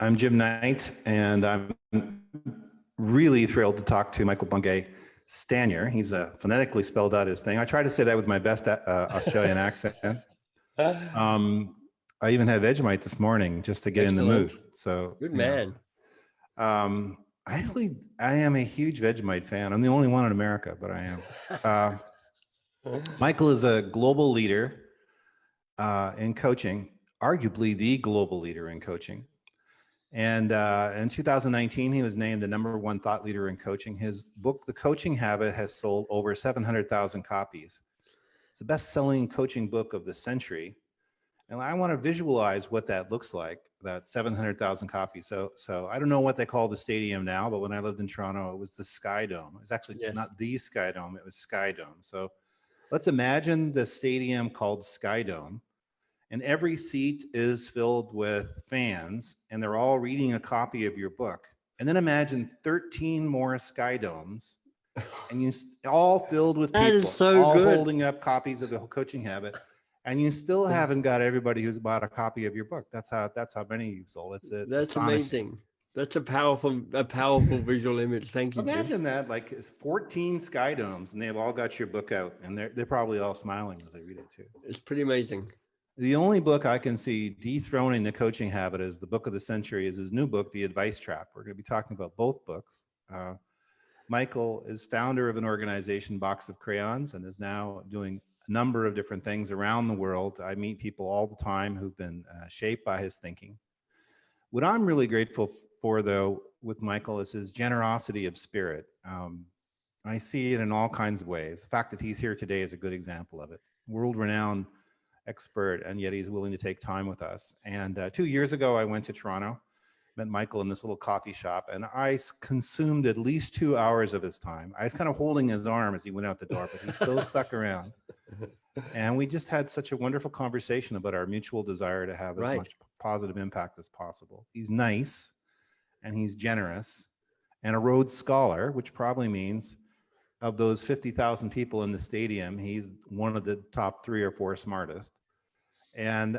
I'm Jim Knight, and I'm really thrilled to talk to Michael Bungay Stanier. He's phonetically spelled out his thing. I try to say that with my best Australian accent. I even had Vegemite this morning just to get in the mood. So good man. Actually, I am a huge Vegemite fan. I'm the only one in America, but I am. Michael is a global leader in coaching, arguably the global leader in coaching. And in 2019, he was named the #1 thought leader in coaching. His book, The Coaching Habit, has sold over 700,000 copies. It's the best-selling coaching book of the century. And I want to visualize what that looks like, that 700,000 copies. So I don't know what they call the stadium now, but when I lived in Toronto, it was the Sky Dome. It was actually not the Sky Dome, it was Sky Dome. So let's imagine the stadium called Sky Dome. And every seat is filled with fans, and they're all reading a copy of your book. And then imagine 13 more Sky Domes, and you all filled with people, that is so all good. holding up copies of the Coaching Habit, and you still haven't got everybody who's bought a copy of your book. That's how many you've sold. That's amazing. That's a powerful visual image. Thank you. Imagine Jim. that, like it's 14 Sky Domes, and they've all got your book out, and they're probably all smiling as they read it too. It's pretty amazing. The only book I can see dethroning the coaching habit as the book of the century is his new book, The Advice Trap. We're going to be talking about both books. Michael is founder of an organization, Box of Crayons, and is now doing a number of different things around the world. I meet people all the time who've been shaped by his thinking. What I'm really grateful for, though, with Michael is his generosity of spirit. I see it in all kinds of ways. The fact that he's here today is a good example of it. World-renowned expert, and yet he's willing to take time with us. And 2 years ago, I went to Toronto, met Michael in this little coffee shop, and I consumed at least 2 hours of his time. I was kind of holding his arm as he went out the door, but he still stuck around. And we just had such a wonderful conversation about our mutual desire to have as much positive impact as possible. He's nice, and he's generous, and a Rhodes Scholar, which probably means of those 50,000 people in the stadium, he's one of the top 3 or 4 smartest. And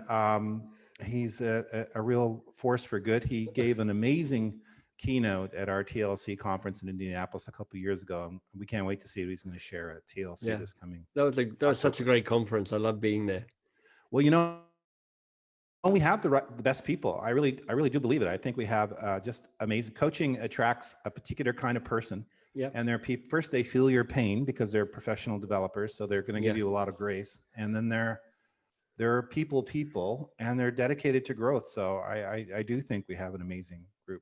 he's a real force for good. He gave an amazing keynote at our TLC conference in Indianapolis a couple of years ago. And we can't wait to see what he's going to share at TLC this coming. That was such a great conference. I love being there. Well, we have the best people. I really do believe it. I think we have just amazing. Coaching attracts a particular kind of person. Yeah. And they're people, first they feel your pain because they're professional developers. So they're going to give you a lot of grace. And then they're people, and they're dedicated to growth. So I do think we have an amazing group.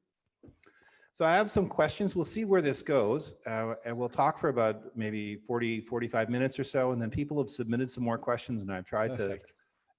So I have some questions. We'll see where this goes. And we'll talk for about maybe 45 minutes or so. And then people have submitted some more questions, and I've tried to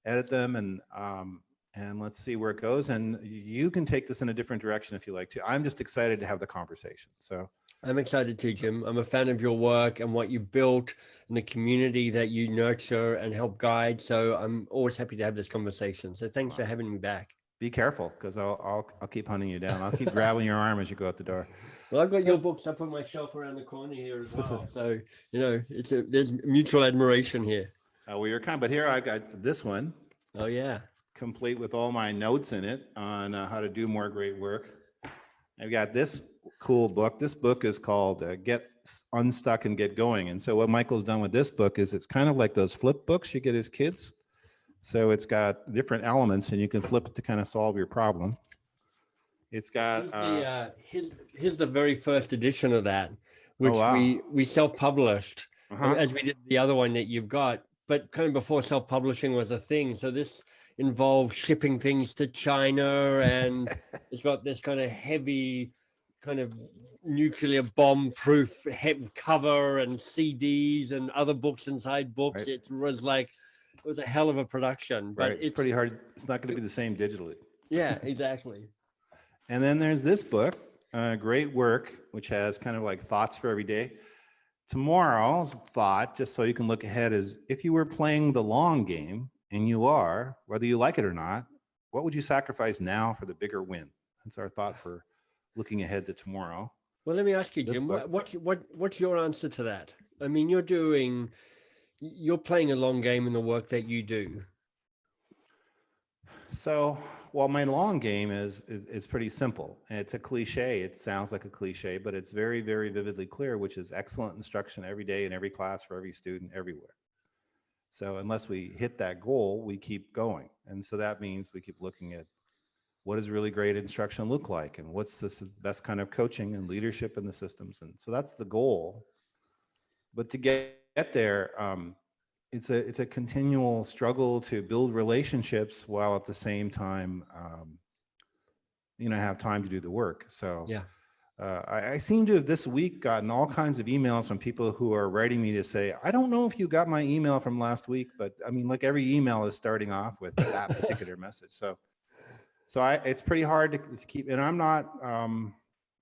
edit them, and let's see where it goes. And you can take this in a different direction if you like to. I'm just excited to have the conversation. So I'm excited too, Jim. I'm a fan of your work and what you built and the community that you nurture and help guide. So I'm always happy to have this conversation. So thanks for having me back. Be careful, because I'll keep hunting you down. I'll keep grabbing your arm as you go out the door. Well, I've got your books up on my shelf around the corner here as well. So, there's mutual admiration here. Well, you're kind, but here I got this one. Oh yeah. Complete with all my notes in it on how to do more great work. I've got this cool book. This book is called Get Unstuck and Get Going. And so what Michael's done with this book is it's kind of like those flip books you get as kids. So it's got different elements, and you can flip it to kind of solve your problem. It's got here's the very first edition of that, which we self-published as we did the other one that you've got, but kind of before self-publishing was a thing. So this involves shipping things to China, and it's got this kind of heavy, kind of nuclear bomb proof cover and CDs and other books inside books. It was a hell of a production, but it's pretty hard. It's not going to be the same digitally. Yeah, exactly. And then there's this book, Great Work, which has kind of like thoughts for every day. Tomorrow's thought, just so you can look ahead, is if you were playing the long game, and you are, whether you like it or not, what would you sacrifice now for the bigger win? That's our thought for looking ahead to tomorrow. Well, let me ask you, Jim, what's your answer to that? I mean, you're playing a long game in the work that you do. So well, my long game is pretty simple. It's a cliche. It sounds like a cliche, but it's very, very vividly clear, which is excellent instruction every day in every class for every student everywhere. So unless we hit that goal, we keep going. And so that means we keep looking at what does really great instruction look like, and what's the best kind of coaching and leadership in the systems. And so that's the goal. But to get there, it's a continual struggle to build relationships while at the same time, have time to do the work. So yeah. I seem to have this week gotten all kinds of emails from people who are writing me to say, I don't know if you got my email from last week, but I mean, like every email is starting off with that particular message. So it's pretty hard to keep, and I'm not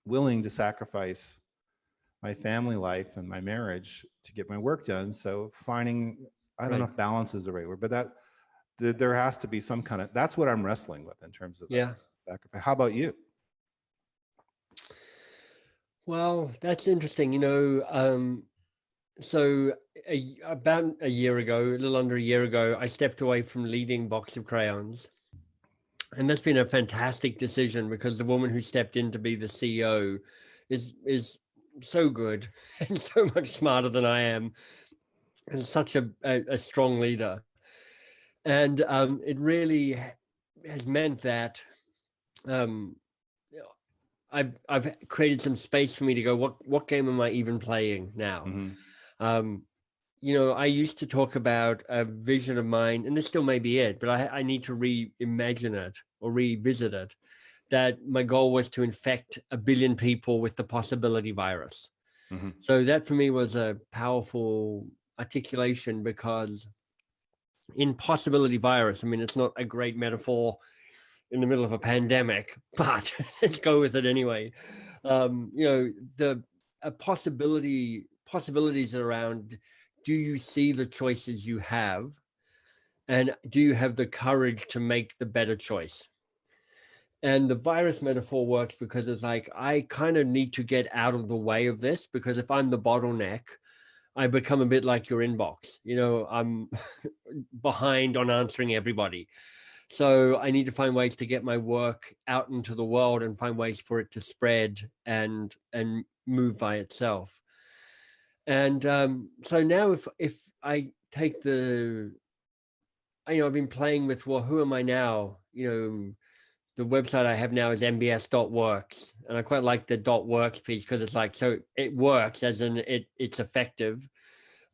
willing to sacrifice my family life and my marriage to get my work done. So finding, I don't know if balance is the right word, but there has to be some kind of, that's what I'm wrestling with in terms of sacrifice. How about you? Well, that's interesting. So about a year ago, a little under a year ago, I stepped away from leading Box of Crayons. And that's been a fantastic decision, because the woman who stepped in to be the CEO is so good and so much smarter than I am, and such a strong leader. And it really has meant that I've created some space for me to go, what game am I even playing now? Mm-hmm. I used to talk about a vision of mine, and this still may be it, but I need to reimagine it or revisit it, that my goal was to infect 1 billion people with the possibility virus. Mm-hmm. So that for me was a powerful articulation, because in possibility virus, I mean, it's not a great metaphor in the middle of a pandemic, but let's go with it anyway. The possibilities around, do you see the choices you have, and do you have the courage to make the better choice? And the virus metaphor works because it's like, I kind of need to get out of the way of this, because if I'm the bottleneck, I become a bit like your inbox. I'm behind on answering everybody. So I need to find ways to get my work out into the world and find ways for it to spread and move by itself. And so now if I take I've been playing with, well, who am I now? The website I have now is mbs.works. And I quite like the .works piece, because it's like, so it works as in it's effective.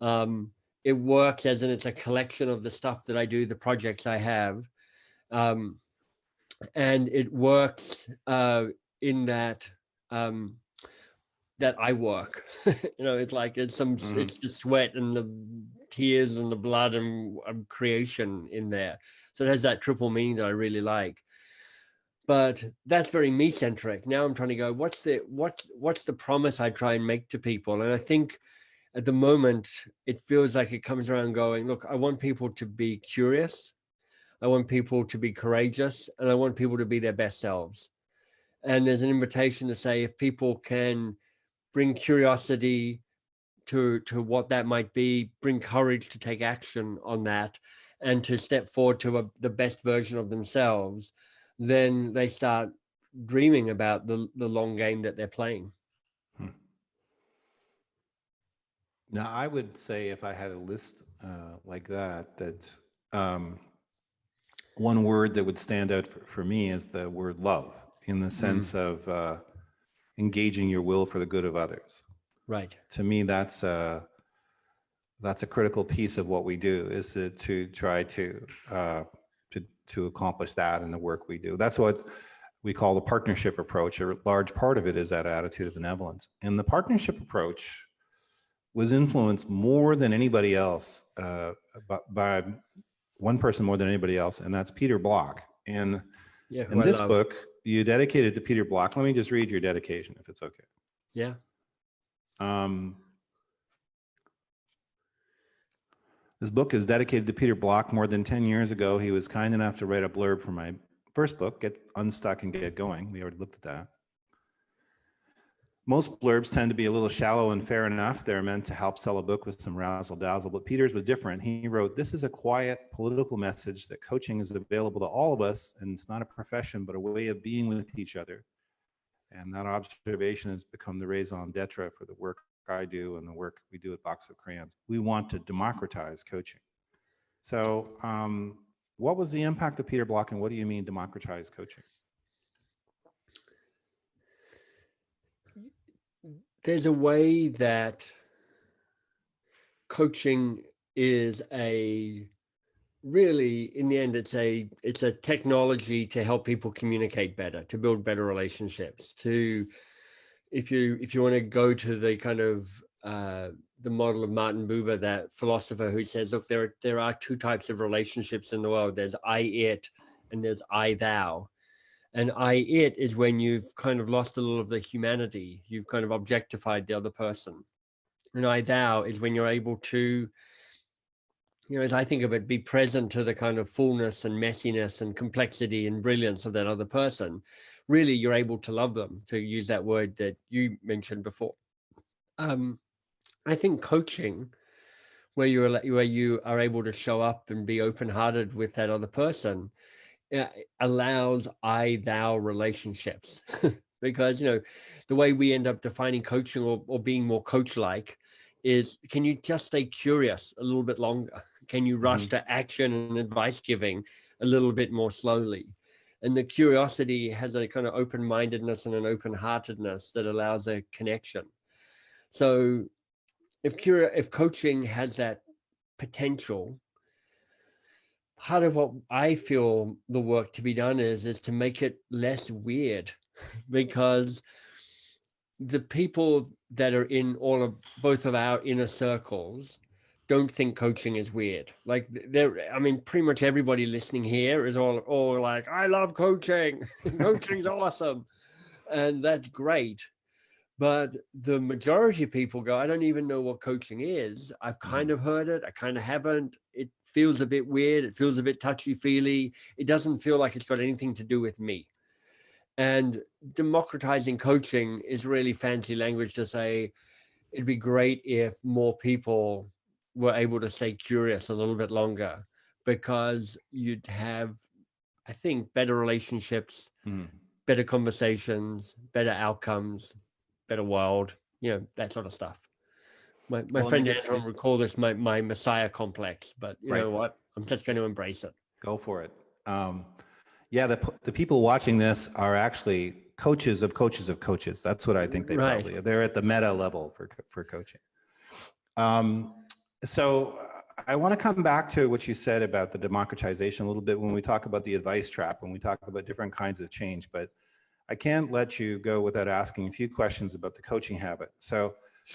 It works as in it's a collection of the stuff that I do, the projects I have. And it works in that that I work. It's like it's the sweat and the tears and the blood and creation in there. So it has that triple meaning that I really like. But that's very me-centric. Now I'm trying to go, what's the promise I try and make to people? And I think at the moment it feels like it comes around going, look, I want people to be curious. I want people to be courageous, and I want people to be their best selves. And there's an invitation to say, if people can bring curiosity to what that might be, bring courage to take action on that, and to step forward to the best version of themselves, then they start dreaming about the long game that they're playing. Now, I would say, if I had a list like that one word that would stand out for me is the word love, in the sense of engaging your will for the good of others. Right. To me, that's a critical piece of what we do, is to try to accomplish that in the work we do. That's what we call the partnership approach. A large part of it is that attitude of benevolence. And the partnership approach was influenced more than anybody else by one person more than anybody else, and that's Peter Block. And in this book, you dedicated to Peter Block. Let me just read your dedication, if it's okay. Yeah. This book is dedicated to Peter Block. More than 10 years ago, he was kind enough to write a blurb for my first book, Get Unstuck and Get Going. We already looked at that. most blurbs tend to be a little shallow and fair enough. They're meant to help sell a book with some razzle dazzle, but Peter's was different. He wrote, "This is a quiet political message that coaching is available to all of us, and it's not a profession, but a way of being with each other." And that observation has become the raison d'etre for the work I do and the work we do at Box of Crayons. We want to democratize coaching. So what was the impact of Peter Block, and what do you mean democratize coaching? There's a way that coaching is really, in the end, it's a technology to help people communicate better, to build better relationships, if you want to go to the kind of the model of Martin Buber, that philosopher who says, look, there are two types of relationships in the world. There's I, it, and there's I, thou. And I, it is when you've kind of lost a little of the humanity. You've kind of objectified the other person. And I, thou is when you're able to, as I think of it, be present to the kind of fullness and messiness and complexity and brilliance of that other person. Really, you're able to love them, to use that word that you mentioned before. I think coaching, where you are able to show up and be open-hearted with that other person, allows I, thou relationships. Because, the way we end up defining coaching or being more coach-like is, can you just stay curious a little bit longer? Can you rush to action and advice giving a little bit more slowly? And the curiosity has a kind of open-mindedness and an open-heartedness that allows a connection. So if coaching has that potential, part of what I feel the work to be done is to make it less weird, because the people that are in both of our inner circles don't think coaching is weird. Like pretty much everybody listening here is all like, I love coaching. Coaching's awesome. And that's great. But the majority of people go, I don't even know what coaching is. I've kind of heard it. I kind of haven't. It feels a bit weird. It feels a bit touchy-feely. It doesn't feel like it's got anything to do with me. And democratizing coaching is really fancy language to say it'd be great if more people were able to stay curious a little bit longer, because you'd have, I think, better relationships, better conversations, better outcomes, better world, that sort of stuff. My friend Anton would call this my Messiah complex, but you know what? I'm just going to embrace it. Go for it. The people watching this are actually coaches of coaches of coaches. That's what I think they probably are. They're at the meta level for coaching. So I want to come back to what you said about the democratization a little bit when we talk about the advice trap, when we talk about different kinds of change, but I can't let you go without asking a few questions about the coaching habit. So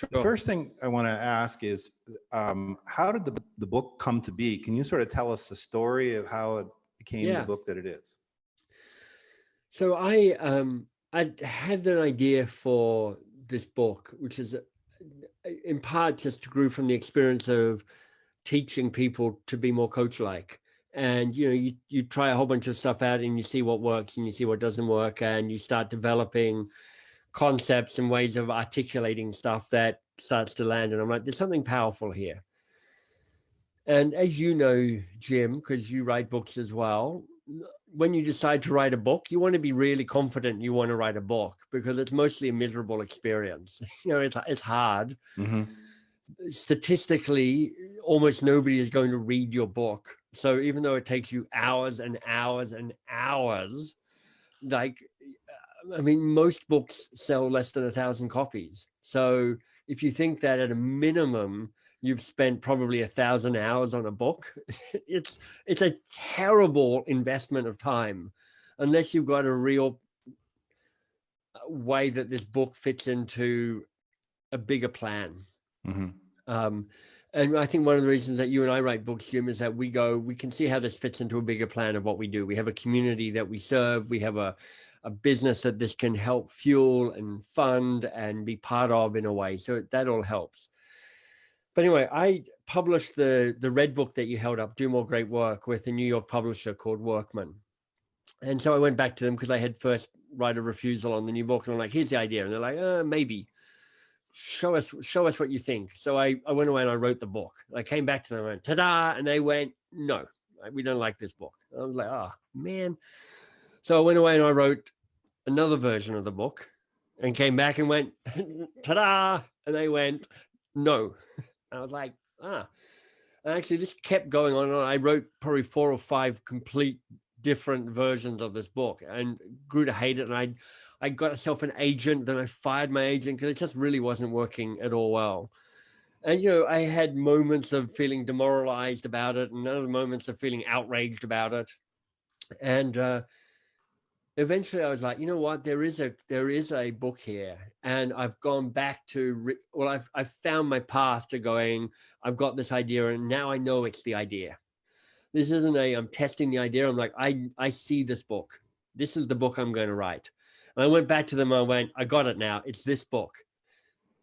the first thing I want to ask is, how did the book come to be? Can you sort of tell us the story of how it became the book that it is? So I had an idea for this book, which is in part just grew from the experience of teaching people to be more coach-like. And, you try a whole bunch of stuff out and you see what works and you see what doesn't work, and you start developing concepts and ways of articulating stuff that starts to land. And I'm like, there's something powerful here. And as you know, Jim, because you write books as well, when you decide to write a book, you want to be really confident you want to write a book, because it's mostly a miserable experience. It's hard. Statistically, almost nobody is going to read your book. So even though it takes you hours and hours and hours, most books sell less than 1,000 copies. So if you think that at a minimum, you've spent probably 1,000 hours on a book, it's a terrible investment of time, unless you've got a real way that this book fits into a bigger plan. And I think one of the reasons that you and I write books, Jim, is that we can see how this fits into a bigger plan of what we do. We have a community that we serve. We have a business that this can help fuel and fund and be part of in a way. So that all helps. But anyway, I published the red book that you held up, Do More Great Work, with a New York publisher called Workman. And so I went back to them because I had first right of refusal on the new book. And I'm like, here's the idea. And they're like, maybe. Show us what you think. So I went away and I wrote the book. I came back to them and went, ta-da. And they went, no, we don't like this book. And I was like, oh, man. So I went away and I wrote another version of the book and came back and went, ta-da. And they went, no. And I was like, And actually, this kept going on. I wrote probably 4 or 5 complete different versions of this book and grew to hate it. And I got myself an agent, then I fired my agent because it just really wasn't working at all well. And, I had moments of feeling demoralized about it and other moments of feeling outraged about it. And eventually I was like, you know what, there is a book here. And I've gone back to, I've found my path to going, I've got this idea and now I know it's the idea. This isn't I'm testing the idea. I'm like, I see this book. This is the book I'm going to write. And I went back to them. I went, I got it now. It's this book.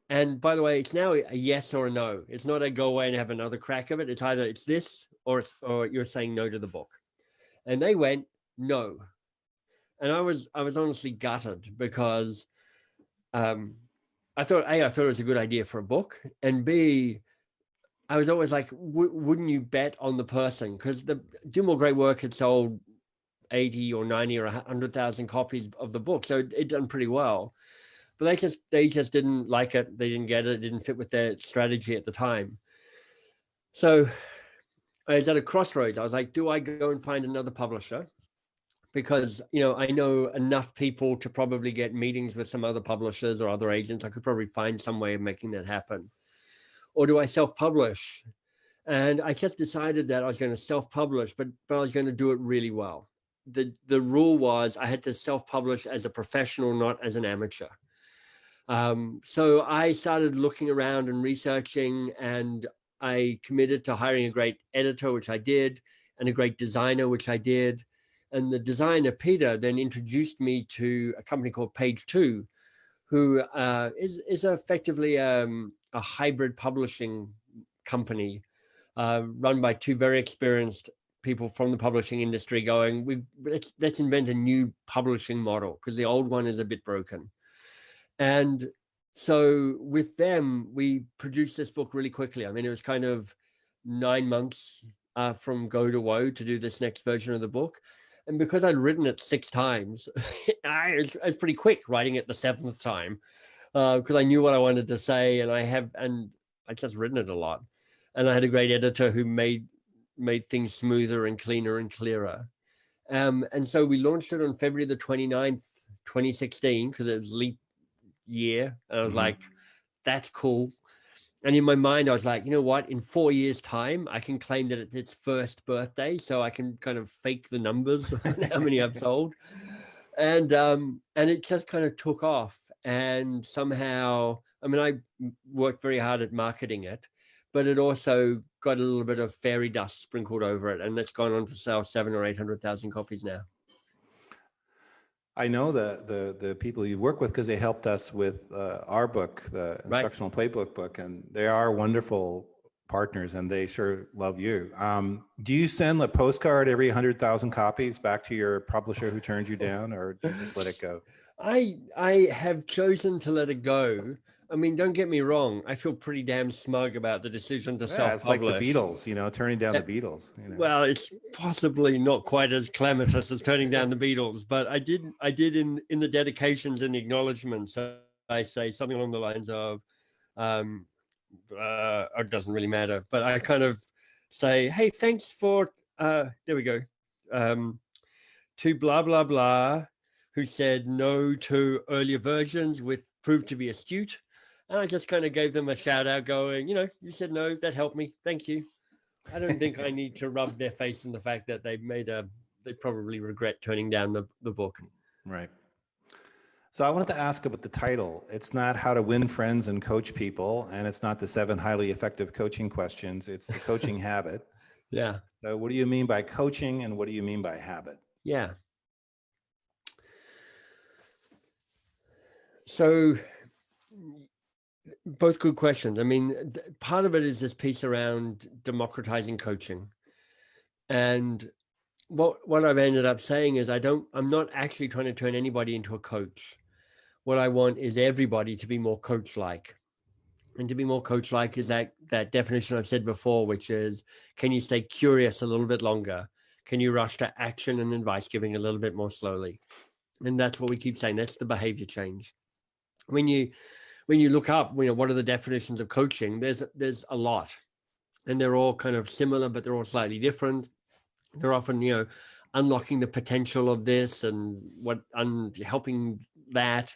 And by the way, it's now a yes or a no. It's not a go away and have another crack of it. It's either it's this or you're saying no to the book. And they went, no. And I was honestly gutted because I thought it was a good idea for a book. And B, I was always like, wouldn't you bet on the person? Because the Do More Great Work had sold 80 or 90 or 100,000 copies of the book. So it done pretty well. But they just didn't like it. They didn't get it. It didn't fit with their strategy at the time. So I was at a crossroads. I was like, do I go and find another publisher? Because, I know enough people to probably get meetings with some other publishers or other agents. I could probably find some way of making that happen. Or do I self-publish? And I just decided that I was going to self-publish, but I was going to do it really well. The rule was I had to self-publish as a professional, not as an amateur. So I started looking around and researching, and I committed to hiring a great editor, which I did, and a great designer, which I did. And the designer, Peter, then introduced me to a company called Page Two, who is effectively a hybrid publishing company run by 2 very experienced people from the publishing industry going, let's invent a new publishing model because the old one is a bit broken. And so with them, we produced this book really quickly. I mean, it was kind of 9 months from go to woe to do this next version of the book. And because I'd written it 6 times, I was pretty quick writing it the 7th time because I knew what I wanted to say, and I just written it a lot. And I had a great editor who made things smoother and cleaner and clearer. And so we launched it on February the 29th, 2016, because it was leap year. And I was like, that's cool. And in my mind, I was like, you know what? In 4 years' time, I can claim that it's its first birthday, so I can kind of fake the numbers on how many I've sold. And it just kind of took off. And somehow, I mean, I worked very hard at marketing it, but it also got a little bit of fairy dust sprinkled over it, and it's gone on to sell 700,000 or 800,000 copies now. I know the people you work with because they helped us with our book, the Instructional Playbook book, and they are wonderful partners, and they sure love you. Do you send a postcard every 100,000 copies back to your publisher who turned you down, or do you just let it go? I have chosen to let it go. I mean, don't get me wrong. I feel pretty damn smug about the decision to self-publish. It's like the Beatles, turning down the Beatles. Well, it's possibly not quite as calamitous as turning down the Beatles, but I did in the dedications and acknowledgements, I say something along the lines of, it doesn't really matter, but I kind of say, hey, thanks for, there we go, to blah, blah, blah, who said no to earlier versions proved to be astute. And I just kind of gave them a shout out going, you said no, that helped me. Thank you. I don't think I need to rub their face in the fact that they probably regret turning down the book. Right. So I wanted to ask about the title. It's not How to Win Friends and Coach People, and it's not the 7 highly effective coaching questions. It's the coaching habit. Yeah. So what do you mean by coaching, and what do you mean by habit? Yeah. So both good questions. I mean, part of it is this piece around democratizing coaching. And what I've ended up saying is I'm not actually trying to turn anybody into a coach. What I want is everybody to be more coach-like. And to be more coach-like is that definition I've said before, which is, can you stay curious a little bit longer? Can you rush to action and advice giving a little bit more slowly? And that's what we keep saying. That's the behavior change. When you look up, what are the definitions of coaching? There's a lot, and they're all kind of similar, but they're all slightly different. They're often, unlocking the potential of this and helping that.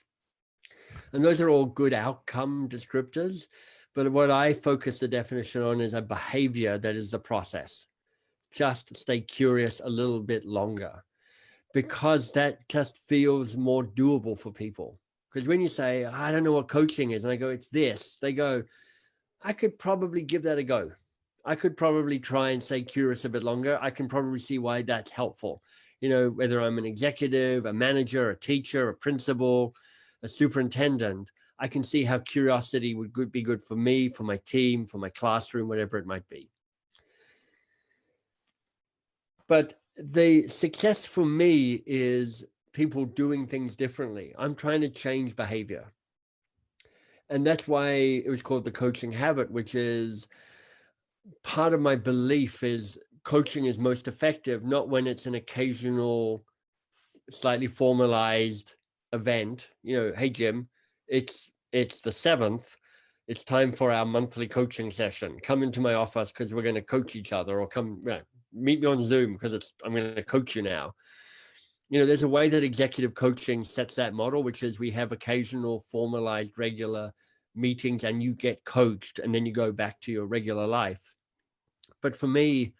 And those are all good outcome descriptors. But what I focus the definition on is a behavior that is the process. Just stay curious a little bit longer, because that just feels more doable for people. Because when you say, I don't know what coaching is, and I go, it's this, they go, I could probably give that a go. I could probably try and stay curious a bit longer. I can probably see why that's helpful. Whether I'm an executive, a manager, a teacher, a principal, a superintendent, I can see how curiosity would be good for me, for my team, for my classroom, whatever it might be. But the success for me is people doing things differently. I'm trying to change behavior. And that's why it was called the coaching habit, which is part of my belief is coaching is most effective, not when it's an occasional, slightly formalized event. Hey, Jim, it's the 7th. It's time for our monthly coaching session. Come into my office because we're going to coach each other, or come meet me on Zoom because I'm going to coach you now. There's a way that executive coaching sets that model, which is we have occasional formalized regular meetings and you get coached and then you go back to your regular life. But for me,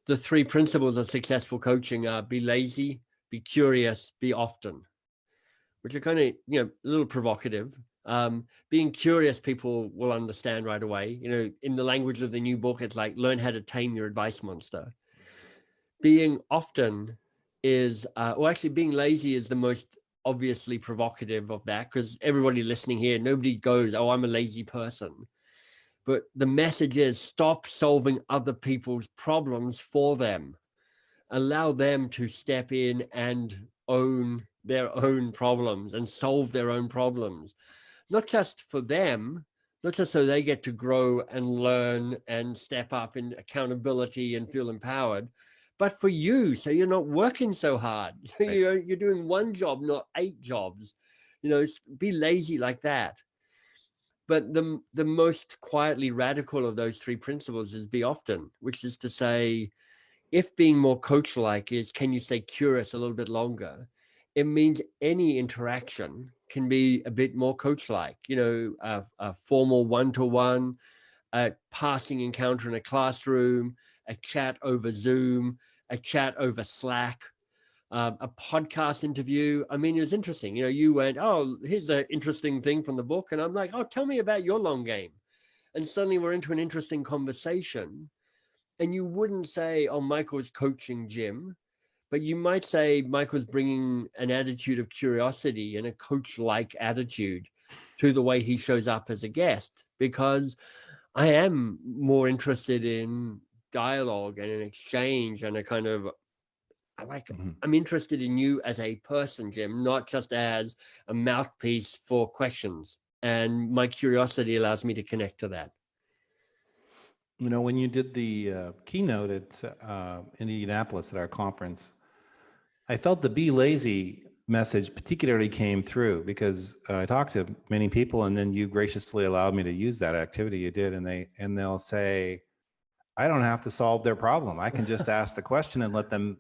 the 3 principles of successful coaching are be lazy, be curious, be often, which are kind of, a little provocative. Being curious, people will understand right away. In the language of the new book, it's like learn how to tame your advice monster. Being often is, being lazy is the most obviously provocative of that, because everybody listening here, nobody goes, oh, I'm a lazy person. But the message is stop solving other people's problems for them. Allow them to step in and own their own problems and solve their own problems. Not just for them, not just so they get to grow and learn and step up in accountability and feel empowered, but for you, so you're not working so hard. Right. You're doing one job, not 8 jobs. Be lazy like that. But the most quietly radical of those 3 principles is be often, which is to say, if being more coach-like is, can you stay curious a little bit longer? It means any interaction can be a bit more coach-like, a formal one-to-one, a passing encounter in a classroom, a chat over Zoom, a chat over Slack, a podcast interview. I mean, it was interesting. You went, oh, here's an interesting thing from the book. And I'm like, oh, tell me about your long game. And suddenly we're into an interesting conversation. And you wouldn't say, oh, Michael's coaching Jim, but you might say Michael's bringing an attitude of curiosity and a coach-like attitude to the way he shows up as a guest, because I am more interested in dialogue and an exchange and a kind of, I'm interested in you as a person, Jim, not just as a mouthpiece for questions. And my curiosity allows me to connect to that. When you did the keynote at Indianapolis at our conference, I felt the be lazy message particularly came through, because I talked to many people, and then you graciously allowed me to use that activity you did, and they'll say, I don't have to solve their problem. I can just ask the question and let them,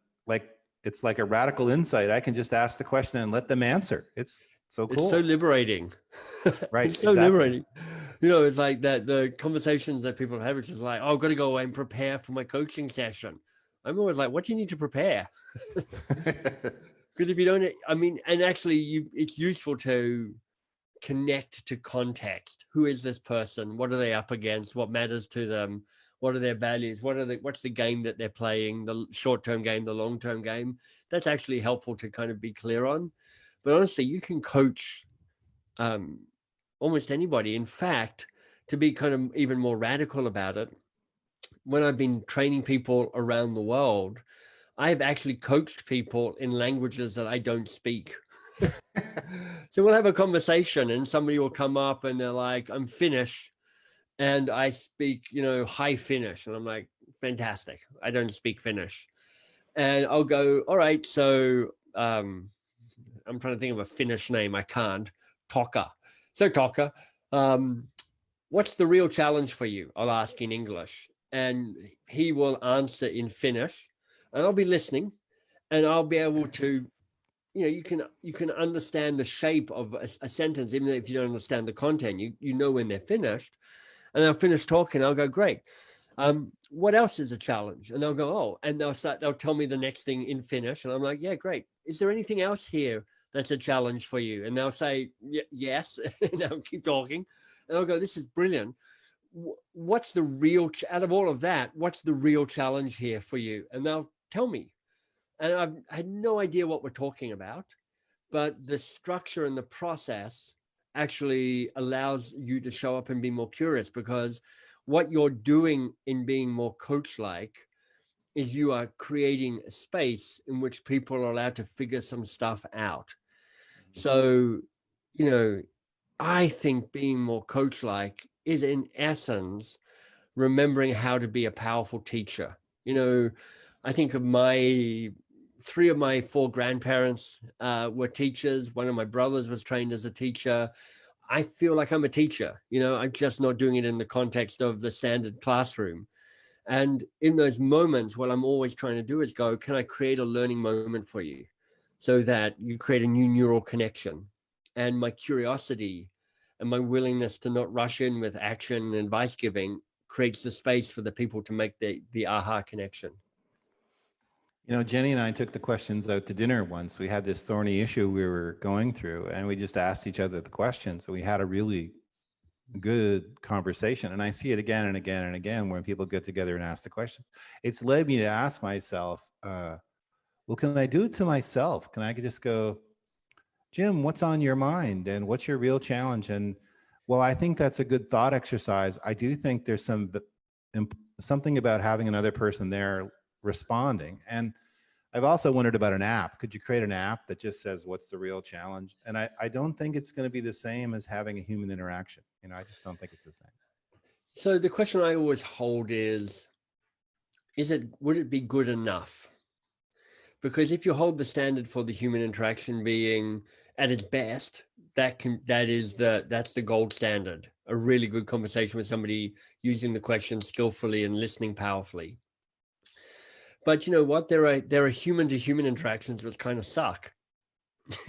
it's like a radical insight. I can just ask the question and let them answer. It's so cool. It's so liberating. Right. It's so liberating. It's like that, the conversations that people have, which is like, oh, I've got to go away and prepare for my coaching session. I'm always like, what do you need to prepare? Because if you don't, and actually it's useful to connect to context. Who is this person? What are they up against? What matters to them? What are their values? What's the game that they're playing? The short-term game, the long-term game. That's actually helpful to kind of be clear on. But honestly, you can coach almost anybody. In fact, to be kind of even more radical about it, when I've been training people around the world, I've actually coached people in languages that I don't speak. So we'll have a conversation and somebody will come up and they're like, I'm Finnish and I speak, high Finnish. And I'm like, fantastic. I don't speak Finnish. And I'll go, all right. So I'm trying to think of a Finnish name. I can't. Toka. So Toka, what's the real challenge for you? I'll ask in English and he will answer in Finnish and I'll be listening and I'll be able to, you can understand the shape of a sentence, even if you don't understand the content, you know when they're finished. And they'll finish talking. I'll go, great. What else is a challenge? And they'll go, oh, and they'll tell me the next thing in Finnish. And I'm like, yeah, great. Is there anything else here that's a challenge for you? And they'll say, yes. And I'll keep talking. And I'll go, this is brilliant. What's the real, out of all of that, what's the real challenge here for you? And they'll tell me. And I've had no idea what we're talking about, but the structure and the process actually allows you to show up and be more curious, because what you're doing in being more coach-like is you are creating a space in which people are allowed to figure some stuff out. So, I think being more coach-like is in essence remembering how to be a powerful teacher. I think of three of my four grandparents were teachers. One of my brothers was trained as a teacher. I feel like I'm a teacher. I'm just not doing it in the context of the standard classroom. And in those moments, what I'm always trying to do is go, can I create a learning moment for you so that you create a new neural connection? And my curiosity and my willingness to not rush in with action and advice giving creates the space for the people to make the aha connection. Jenny and I took the questions out to dinner once. We had this thorny issue we were going through, and we just asked each other the questions. So we had a really good conversation. And I see it again and again and again when people get together and ask the question. It's led me to ask myself, well, can I do it to myself? Can I just go, Jim, what's on your mind? And what's your real challenge? And well, I think that's a good thought exercise. I do think there's something about having another person there responding. And I've also wondered about an app. Could you create an app that just says, what's the real challenge? And I don't think it's going to be the same as having a human interaction. I just don't think it's the same. So the question I always hold is would it be good enough? Because if you hold the standard for the human interaction being at its best, that's the gold standard. A really good conversation with somebody using the question skillfully and listening powerfully. But you know what? There are human to human interactions which kind of suck.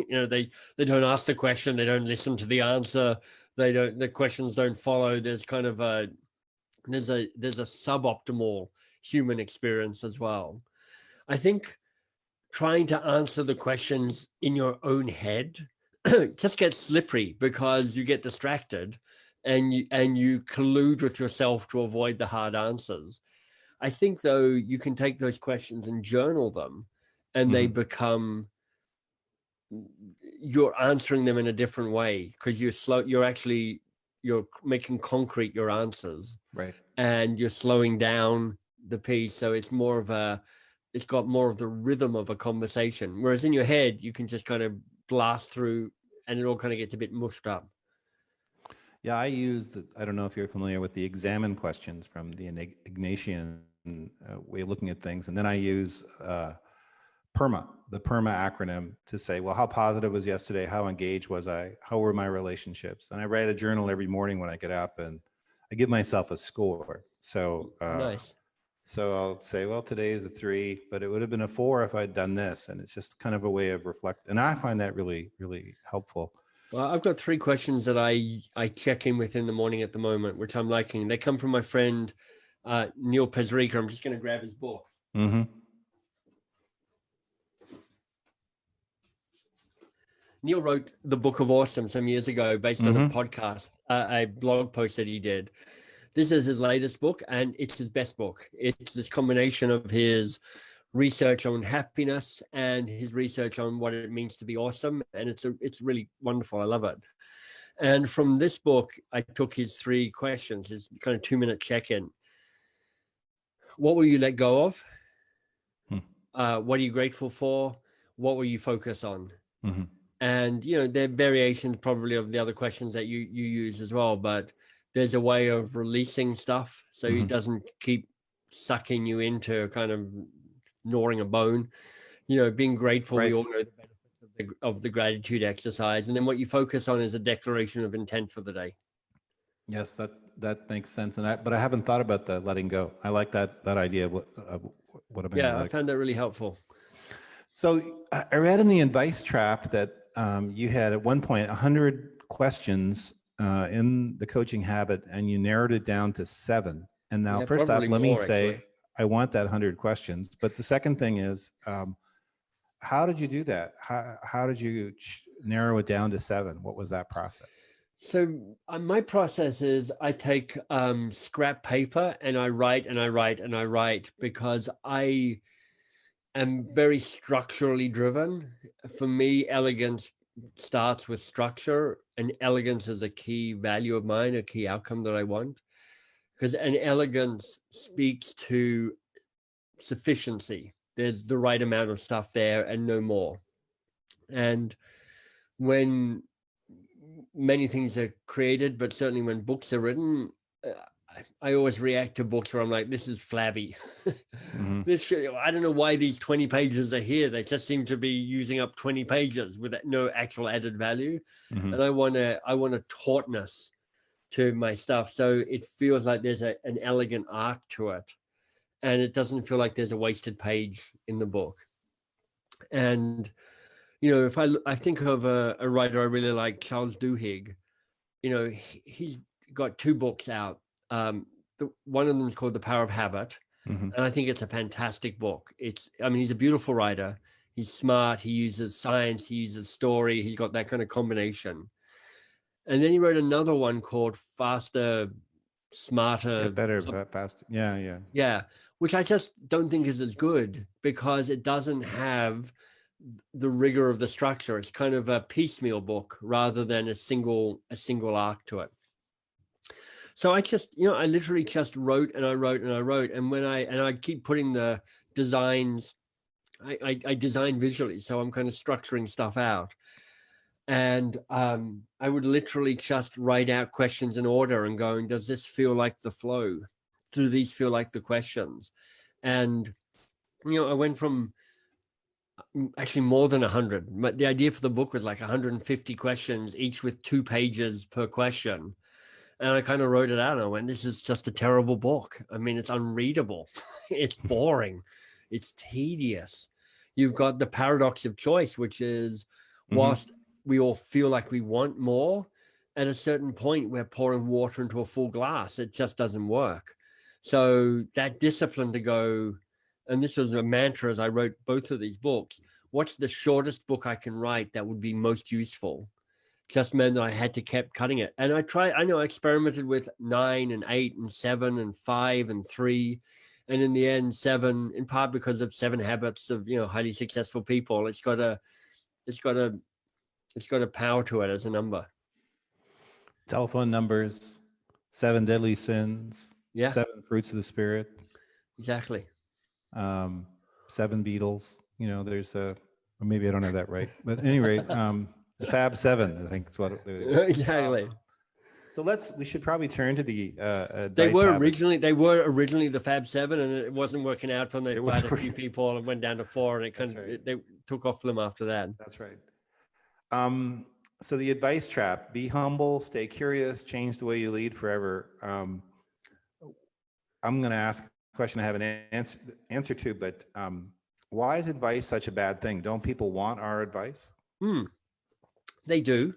They don't ask the question, they don't listen to the answer, the questions don't follow. There's kind of there's a suboptimal human experience as well. I think trying to answer the questions in your own head just gets slippery because you get distracted and you collude with yourself to avoid the hard answers. I think though you can take those questions and journal them, and they become, you're answering them in a different way because you're making concrete your answers, right? And you're slowing down the piece, so it's got more of the rhythm of a conversation. Whereas in your head, you can just kind of blast through, and it all kind of gets a bit mushed up. Yeah, I don't know if you're familiar with the examine questions from the Ignatian way of looking at things. And then I use the PERMA acronym to say, well, how positive was yesterday? How engaged was I? How were my relationships? And I write a journal every morning when I get up, and I give myself a score. So nice. So I'll say, well, today is a 3, but it would have been a 4 if I'd done this. And it's just kind of a way of reflecting. And I find that really, really helpful. Well, I've got 3 questions that I check in with in the morning at the moment, which I'm liking. They come from my friend, Neil Pezrica. I'm just going to grab his book. Mm-hmm. Neil wrote the Book of Awesome some years ago based on a podcast, a blog post that he did. This is his latest book, and it's his best book. It's this combination of his research on happiness and his research on what it means to be awesome. And it's really wonderful. I love it. And from this book, I took his 3 questions, his kind of 2-minute check-in. What will you let go of? what are you grateful for? What will you focus on? Mm-hmm. And, there are variations probably of the other questions that you use as well, but there's a way of releasing stuff so it doesn't keep sucking you into kind of gnawing a bone. Being grateful, Right. we all know the benefits of the gratitude exercise. And then what you focus on is a declaration of intent for the day. Yes, that makes sense. But I haven't thought about the letting go. I like that idea of what I'm going to I found that really helpful. So I read in the advice trap that you had at one point 100 questions in the coaching habit, and you narrowed it down to 7. And now, first off, let me say, actually, I want that 100 questions. But the second thing is, how did you do that? How did you narrow it down to 7? What was that process? So my process is I take scrap paper and I write and I write and I write, because I am very structurally driven. For me, elegance starts with structure, and elegance is a key value of mine, a key outcome that I want, because an elegance speaks to sufficiency. There's the right amount of stuff there and no more. And when many things are created, but certainly when books are written, I always react to books where I'm like, this is flabby. I don't know why these 20 pages are here. They just seem to be using up 20 pages with no actual added value. And I want a tautness to my stuff, so it feels like there's an elegant arc to it, and it doesn't feel like there's a wasted page in the book. And if I think of a writer I really like, Charles Duhigg. He's got 2 books out. One of them is called The Power of Habit, and I think it's a fantastic book. He's a beautiful writer. He's smart. He uses science. He uses story. He's got that kind of combination. And then he wrote another one called Faster, Smarter, Better, faster. Yeah, which I just don't think is as good, because it doesn't have the rigor of the structure. It's kind of a piecemeal book rather than a single arc to it. So I literally just wrote and I wrote and I wrote. And I keep putting the designs, I design visually. So I'm kind of structuring stuff out. And I would literally just write out questions in order and going, does this feel like the flow? Do these feel like the questions? And, I went from actually more than 100. But the idea for the book was like 150 questions, each with 2 pages per question. And I kind of wrote it out and I went, this is just a terrible book. It's unreadable. It's boring. It's tedious. You've got the paradox of choice, which is, whilst we all feel like we want more, at a certain point we're pouring water into a full glass. It just doesn't work. So that discipline to go, and this was a mantra as I wrote both of these books, what's the shortest book I can write that would be most useful? Just meant that I had to keep cutting it. And I experimented with 9 and 8 and 7 and 5 and 3. And in the end, 7, in part because of 7 habits of, highly successful people. It's got a power to it as a number. Telephone numbers, 7 deadly sins, 7 fruits of the spirit. Exactly. 7 Beatles. There's maybe I don't have that right, but at any rate, the Fab 7, I think is what. Exactly. So we should probably turn to the. They were originally the Fab 7, and it wasn't working out for them. They fired a few people and went down to 4, and they took off for them after that. That's right. So the advice trap: be humble, stay curious, change the way you lead forever. I'm going to ask a question I have an answer to, but why is advice such a bad thing? Don't people want our advice? They do.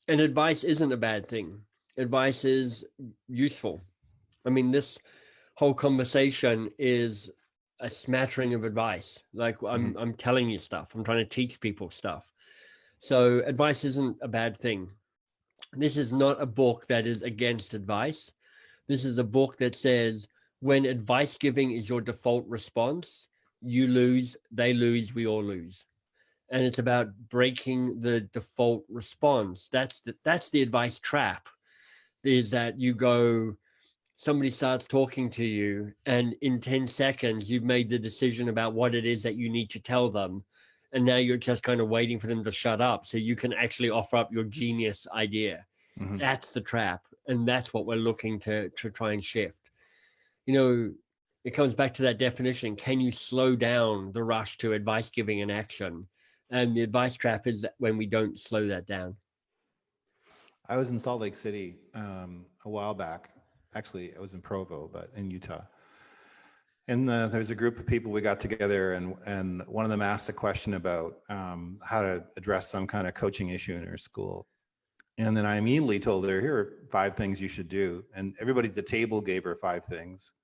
And advice isn't a bad thing. Advice is useful. This whole conversation is a smattering of advice. Like I'm telling you stuff. I'm trying to teach people stuff. So advice isn't a bad thing. This is not a book that is against advice. This is a book that says, when advice giving is your default response, you lose, they lose, we all lose. And it's about breaking the default response. That's the advice trap, is that you go, somebody starts talking to you, and in 10 seconds, you've made the decision about what it is that you need to tell them. And now you're just kind of waiting for them to shut up so you can actually offer up your genius idea. Mm-hmm. That's the trap. And that's what we're looking to try and shift. You know, it comes back to that definition. Can you slow down the rush to advice giving and action? And the advice trap is that when we don't slow that down. I was in Salt Lake City a while back. Actually, I was in Provo, but in Utah. And there's a group of people we got together, and one of them asked a question about how to address some kind of coaching issue in her school. And then I immediately told her, here are 5 things you should do. And everybody at the table gave her 5 things.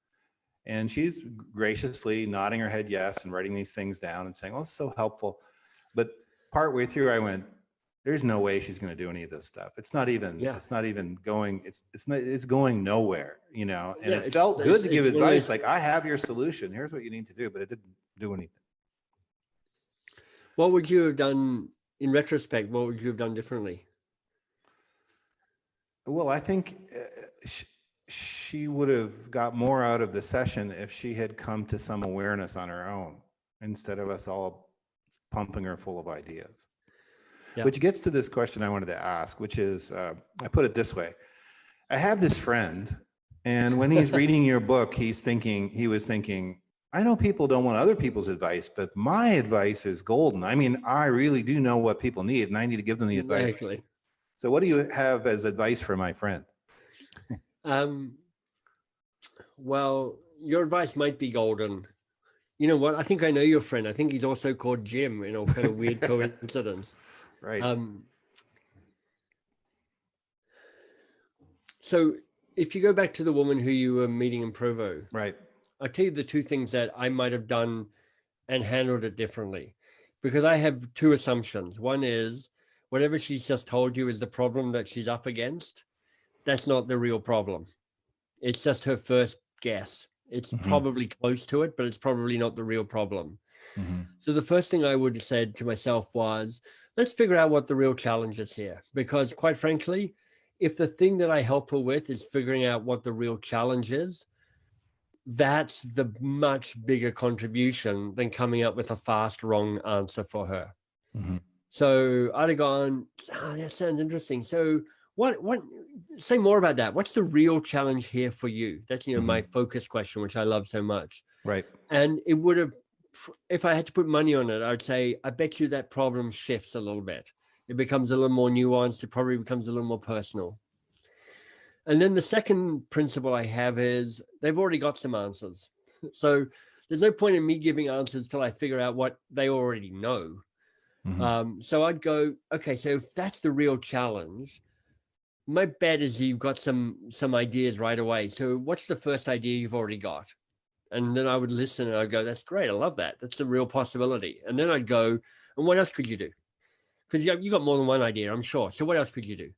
And she's graciously nodding her head yes and writing these things down and saying, oh, it's so helpful. But partway through, I went, there's no way she's going to do any of this stuff. It's not even going, it's going nowhere, you know? And it felt good to give advice. Like, I have your solution. Here's what you need to do, but it didn't do anything. What would you have done in retrospect? What would you have done differently? Well, I think she would have got more out of the session if she had come to some awareness on her own, instead of us all pumping her full of ideas. Yeah. Which gets to this question I wanted to ask, which is, I put it this way. I have this friend, and when he's reading your book, he was thinking, I know people don't want other people's advice, but my advice is golden. I mean, I really do know what people need, and I need to give them the advice. Exactly. So what do you have as advice for my friend? Well, your advice might be golden. You know what? I think I know your friend. I think he's also called Jim, you know, kind of weird coincidence. Right. So if you go back to the woman who you were meeting in Provo, right, I'll tell you the 2 things that I might have done and handled it differently, because I have 2 assumptions. One is whatever she's just told you is the problem that she's up against. That's not the real problem. It's just her first guess. It's probably close to it, but it's probably not the real problem. So the first thing I would have said to myself was, let's figure out what the real challenge is here. Because quite frankly, if the thing that I help her with is figuring out what the real challenge is, that's the much bigger contribution than coming up with a fast, wrong answer for her. So I'd have gone, that sounds interesting. So what, say more about that. What's the real challenge here for you? That's, you know, my focus question, which I love so much. Right. And it would have, if I had to put money on it, I'd say, I bet you that problem shifts a little bit. It becomes a little more nuanced. It probably becomes a little more personal. And then the second principle I have is they've already got some answers. So there's no point in me giving answers till I figure out what they already know. So I'd go, okay, so if that's the real challenge, my bet is you've got some ideas right away. So what's the first idea you've already got? And then I would listen and I'd go, that's great. I love that. That's a real possibility. And then I'd go, and what else could you do? Because you got more than one idea, I'm sure. So what else could you do?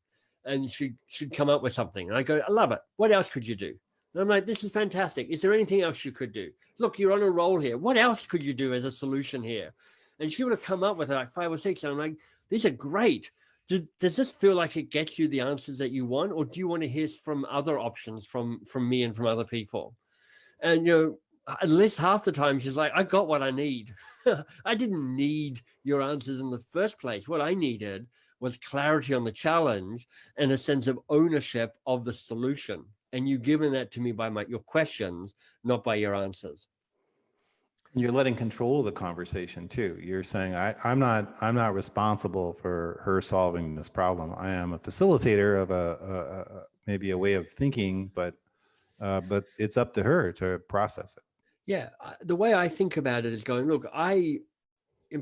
And she'd come up with something. And I go, I love it. What else could you do? And I'm like, this is fantastic. Is there anything else you could do? Look, you're on a roll here. What else could you do as a solution here? And she would have come up with like 5 or 6. And I'm like, these are great. Does this feel like it gets you the answers that you want? Or do you want to hear from other options from me and from other people? And, you know, at least half the time she's like, I got what I need. I didn't need your answers in the first place. What I needed was clarity on the challenge and a sense of ownership of the solution. And you've given that to me by your questions, not by your answers. You're letting control of the conversation too. You're saying, I'm not responsible for her solving this problem. I am a facilitator of maybe a way of thinking, but it's up to her to process it. Yeah, the way I think about it is going, look, and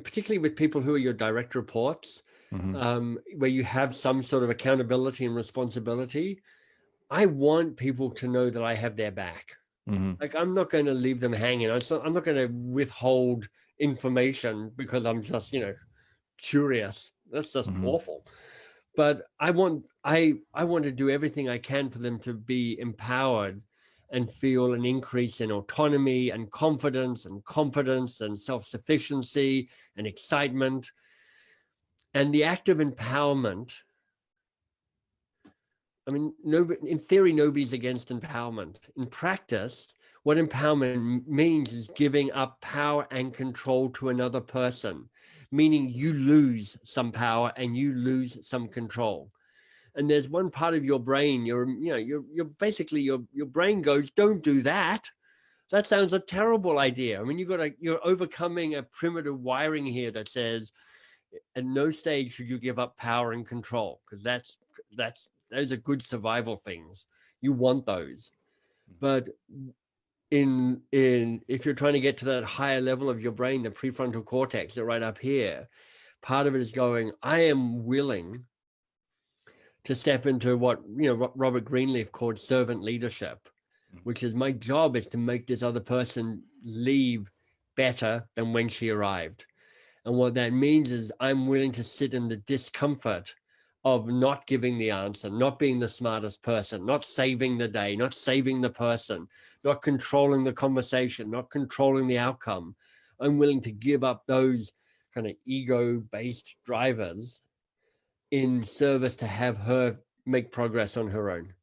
particularly with people who are your direct reports, where you have some sort of accountability and responsibility, I want people to know that I have their back. Like, I'm not going to leave them hanging. I'm not going to withhold information because I'm just, you know, curious. That's just awful. But I want to do everything I can for them to be empowered and feel an increase in autonomy and confidence and competence and self-sufficiency and excitement. And the act of empowerment, I mean, nobody, in theory, nobody's against empowerment. In practice, what empowerment means is giving up power and control to another person, meaning you lose some power and you lose some control. And there's one part of your brain, you're basically your brain goes, don't do that. That sounds a terrible idea. I mean, you're overcoming a primitive wiring here that says, at no stage should you give up power and control, because those are good survival things. You want those. But if you're trying to get to that higher level of your brain, the prefrontal cortex, that right up here, part of it is going, I am willing to step into what Robert Greenleaf called servant leadership, which is my job is to make this other person leave better than when she arrived. And what that means is I'm willing to sit in the discomfort of not giving the answer, not being the smartest person, not saving the day, not saving the person, not controlling the conversation, not controlling the outcome. I'm willing to give up those kind of ego-based drivers in service to have her make progress on her own.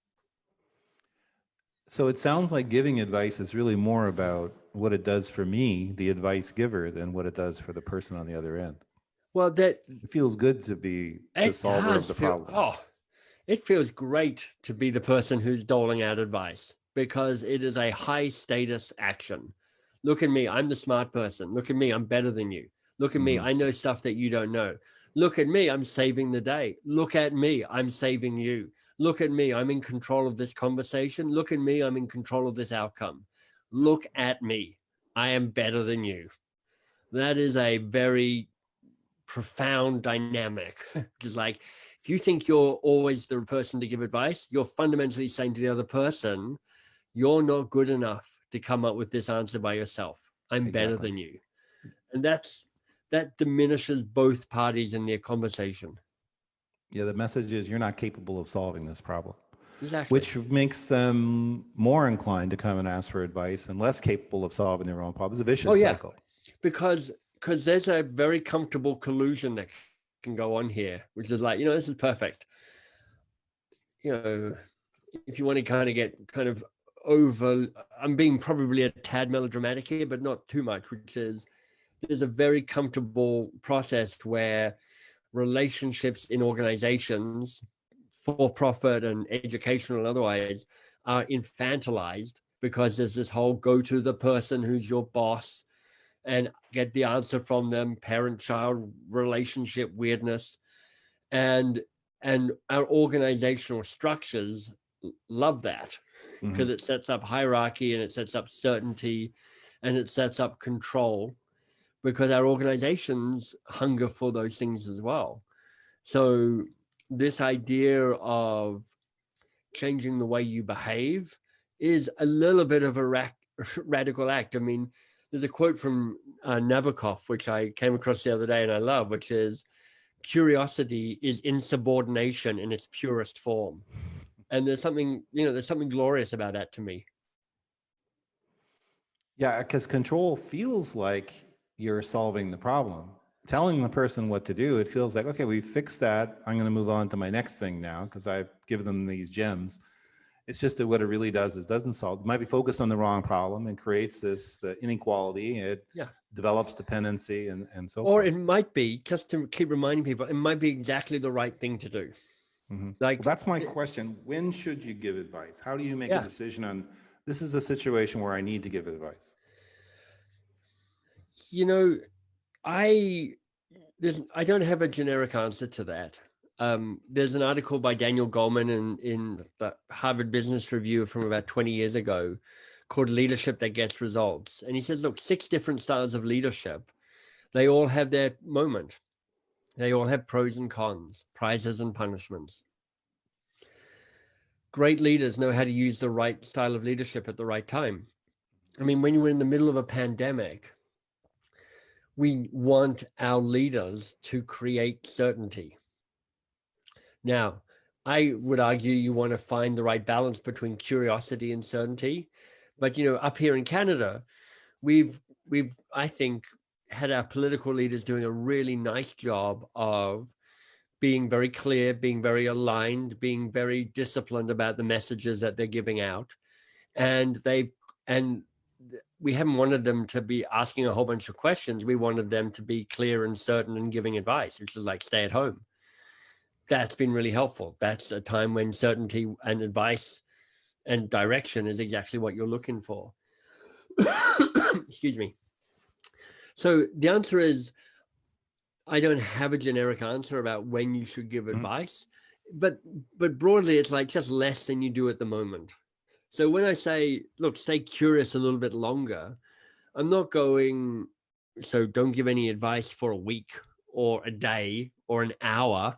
So it sounds like giving advice is really more about what it does for me, the advice giver, than what it does for the person on the other end. Well, it feels good to be the solver of the problem. Oh, it feels great to be the person who's doling out advice, because it is a high status action. Look at me, I'm the smart person. Look at me, I'm better than you. Look at me, I know stuff that you don't know. Look at me, I'm saving the day. Look at me, I'm saving you. Look at me, I'm in control of this conversation. Look at me, I'm in control of this outcome. Look at me, I am better than you. That is a very profound dynamic. Just like, if you think you're always the person to give advice, you're fundamentally saying to the other person, you're not good enough to come up with this answer by yourself. I'm better than you. And that diminishes both parties in their conversation. Yeah, the message is you're not capable of solving this problem. Exactly. Which makes them more inclined to come and ask for advice and less capable of solving their own problems. It's a vicious cycle. Because there's a very comfortable collusion that can go on here, which is like, this is perfect. If you want to kind of get kind of over, I'm being probably a tad melodramatic here, but not too much, which is there's a very comfortable process where relationships in organizations, for profit and educational and otherwise, are infantilized, because there's this whole go to the person who's your boss and get the answer from them, parent-child relationship weirdness. And our organizational structures love that, because it sets up hierarchy and it sets up certainty and it sets up control, because our organizations hunger for those things as well. So this idea of changing the way you behave is a little bit of a radical act. I mean, there's a quote from Nabokov, which I came across the other day and I love, which is, curiosity is insubordination in its purest form. And there's something glorious about that to me. Yeah, because control feels like you're solving the problem. Telling the person what to do, it feels like, okay, we fixed that. I'm going to move on to my next thing now because I've given them these gems. It's just that what it really does is doesn't solve. It might be focused on the wrong problem and creates the inequality. It develops dependency and so forth. Or it might be, just to keep reminding people, it might be exactly the right thing to do. Like, well, that's my question. When should you give advice? How do you make a decision on, this is a situation where I need to give advice? I don't have a generic answer to that. There's an article by Daniel Goleman in the Harvard Business Review from about 20 years ago called Leadership That Gets Results. And he says, look, 6 different styles of leadership, they all have their moment. They all have pros and cons, prizes and punishments. Great leaders know how to use the right style of leadership at the right time. I mean, when you're in the middle of a pandemic, we want our leaders to create certainty. Now, I would argue you want to find the right balance between curiosity and certainty. But, up here in Canada, we've I think, had our political leaders doing a really nice job of being very clear, being very aligned, being very disciplined about the messages that they're giving out. And we haven't wanted them to be asking a whole bunch of questions. We wanted them to be clear and certain and giving advice, which is like stay at home. That's been really helpful. That's a time when certainty and advice and direction is exactly what you're looking for. Excuse me. So the answer is, I don't have a generic answer about when you should give advice, but broadly, it's like just less than you do at the moment. So when I say, look, stay curious a little bit longer, I'm not going, so don't give any advice for a week or a day or an hour.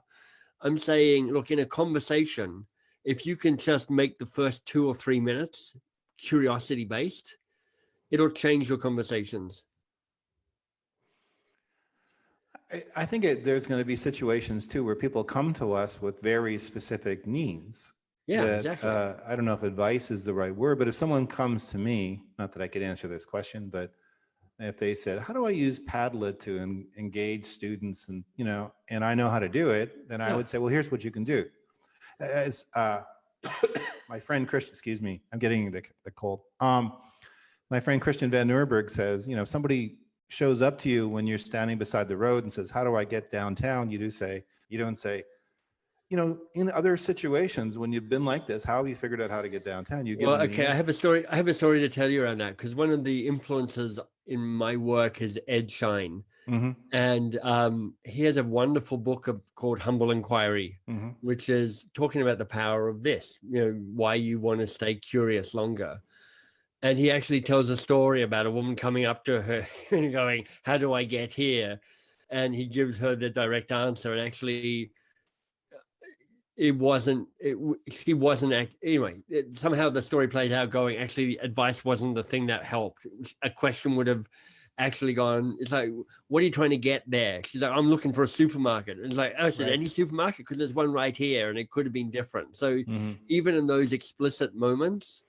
I'm saying, look, in a conversation, if you can just make the first 2 or 3 minutes curiosity based, it'll change your conversations. I think there's going to be situations too where people come to us with very specific needs. Yeah, exactly. I don't know if advice is the right word, but if someone comes to me, not that I could answer this question, but if they said, how do I use Padlet to engage students, and and I know how to do it, then I would say, well, here's what you can do. As my friend Christian, excuse me, I'm getting the cold. My friend Christian Van Nuremberg says, if somebody shows up to you when you're standing beside the road and says, how do I get downtown? You don't say, in other situations when you've been like this, how have you figured out how to get downtown? I have a story to tell you around that, because one of the influences in my work is Ed Shine. Mm-hmm. And he has a wonderful book called Humble Inquiry, mm-hmm. which is talking about the power of this, why you want to stay curious longer. And he actually tells a story about a woman coming up to her and going, how do I get here? And he gives her the direct answer. And actually, somehow the story plays out going, actually, advice wasn't the thing that helped. A question would have actually gone, it's like, what are you trying to get there? She's like, I'm looking for a supermarket. And it's like, oh, I said, any supermarket? Because there's one right here, and it could have been different. So even in those explicit moments,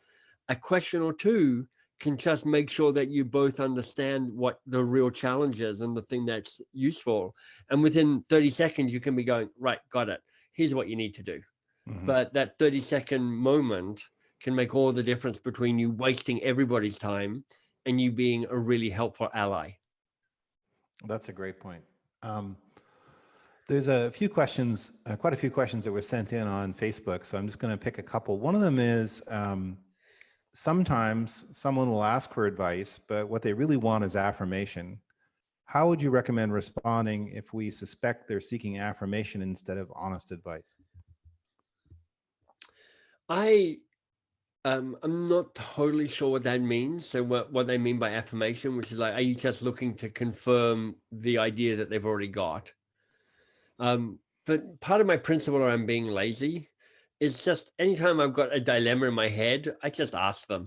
a question or two can just make sure that you both understand what the real challenge is and the thing that's useful. And within 30 seconds, you can be going, right, got it. Here's what you need to do. Mm-hmm. But that 30-second moment can make all the difference between you wasting everybody's time and you being a really helpful ally. That's a great point. There's quite a few questions that were sent in on Facebook. So I'm just going to pick a couple. One of them is, sometimes someone will ask for advice, but what they really want is affirmation. How would you recommend responding if we suspect they're seeking affirmation instead of honest advice? I'm not totally sure what that means. So what they mean by affirmation, which is like, are you just looking to confirm the idea that they've already got? But part of my principle around being lazy is just anytime I've got a dilemma in my head, I just ask them.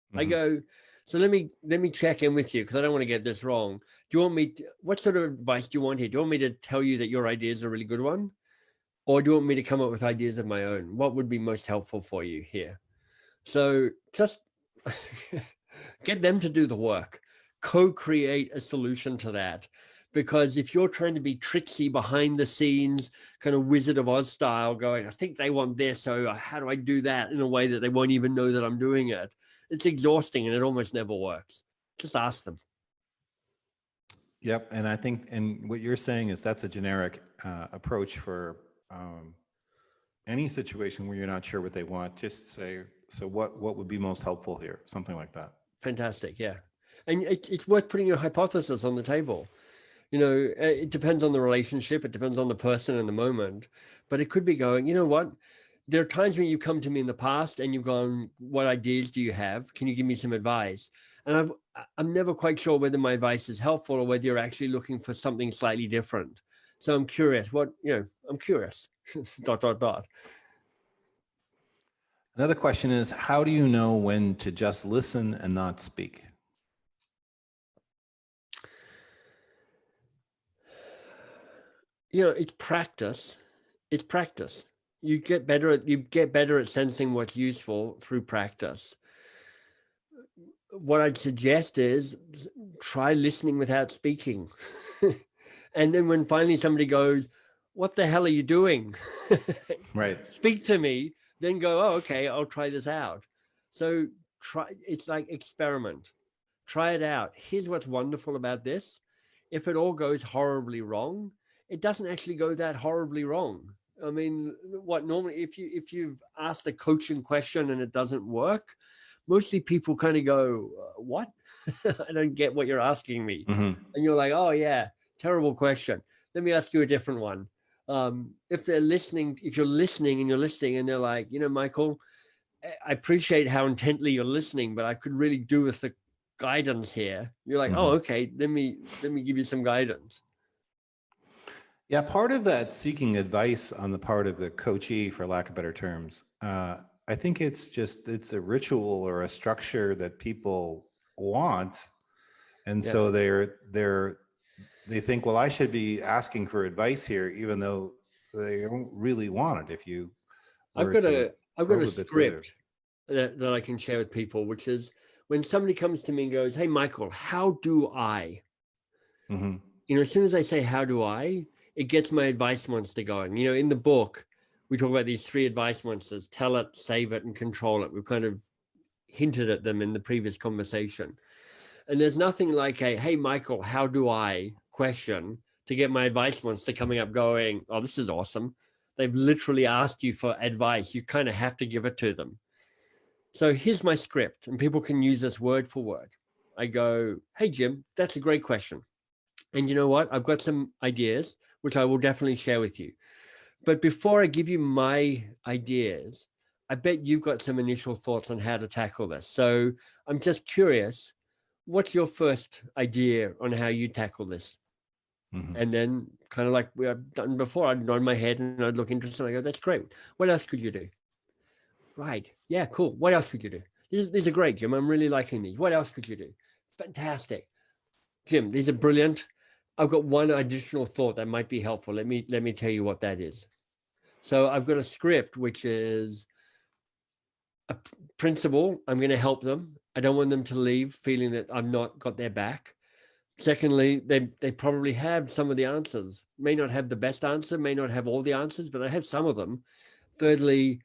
Mm-hmm. I go, so let me check in with you, because I don't want to get this wrong. Do you want me what sort of advice do you want here? Do you want me to tell you that your idea is a really good one? Or do you want me to come up with ideas of my own? What would be most helpful for you here? So just get them to do the work, co-create a solution to that. Because if you're trying to be tricksy behind the scenes, kind of Wizard of Oz style, going, I think they want this, so how do I do that in a way that they won't even know that I'm doing it? It's exhausting and it almost never works. Just ask them. Yep. And I think, and what you're saying is that's a generic approach for any situation where you're not sure what they want. Just say, so what would be most helpful here? Something like that. Fantastic. Yeah. And it's worth putting your hypothesis on the table. It depends on the relationship. It depends on the person and the moment. But it could be going, you know what? There are times when you come to me in the past and you've gone, what ideas do you have? Can you give me some advice? And I'm never quite sure whether my advice is helpful or whether you're actually looking for something slightly different. So I'm curious. I'm curious. ... Another question is, how do you know when to just listen and not speak? It's practice. It's practice. You get better at sensing what's useful through practice. What I'd suggest is try listening without speaking. And then when finally somebody goes, what the hell are you doing? Right. Speak to me, then go, oh, okay, I'll try this out. So it's like experiment. Try it out. Here's what's wonderful about this. If it all goes horribly wrong, it doesn't actually go that horribly wrong. I mean, what normally if you've asked a coaching question and it doesn't work, mostly people kind of go, what? I don't get what you're asking me. Mm-hmm. And you're like, oh yeah, terrible question. Let me ask you a different one. If you're listening and they're like, Michael, I appreciate how intently you're listening, but I could really do with the guidance here. You're like, Mm-hmm. oh, okay, let me give you some guidance. Yeah, part of that seeking advice on the part of the coachee, for lack of better terms, I think it's a ritual or a structure that people want, and Yeah. so they think, well, I should be asking for advice here, even though they don't really want it. If you I've were got to a probe a bit further. script that I can share with people, which is when somebody comes to me and goes, hey, Michael, how do I? Mm-hmm. As soon as I say, how do I, it gets my advice monster going. In the book, we talk about these 3 advice monsters: tell it, save it, and control it. We've kind of hinted at them in the previous conversation. And there's nothing like a, hey, Michael, how do I question to get my advice monster coming up going, oh, this is awesome. They've literally asked you for advice. You kind of have to give it to them. So here's my script, and people can use this word for word. I go, hey, Jim, that's a great question. And you know what? I've got some ideas, which I will definitely share with you. But before I give you my ideas, I bet you've got some initial thoughts on how to tackle this. So I'm just curious, what's your first idea on how you tackle this? Mm-hmm. And then kind of like we have done before, I'd nod my head and I'd look interested. I go, that's great. What else could you do? Right. Yeah, cool. What else could you do? These are great, Jim. I'm really liking these. What else could you do? Fantastic. Jim, these are brilliant. I've got one additional thought that might be helpful. Let me tell you what that is. So I've got a script, which is a principle. I'm going to help them. I don't want them to leave feeling that I've not got their back. Secondly, they probably have some of the answers. May not have the best answer, may not have all the answers, but I have some of them. Thirdly,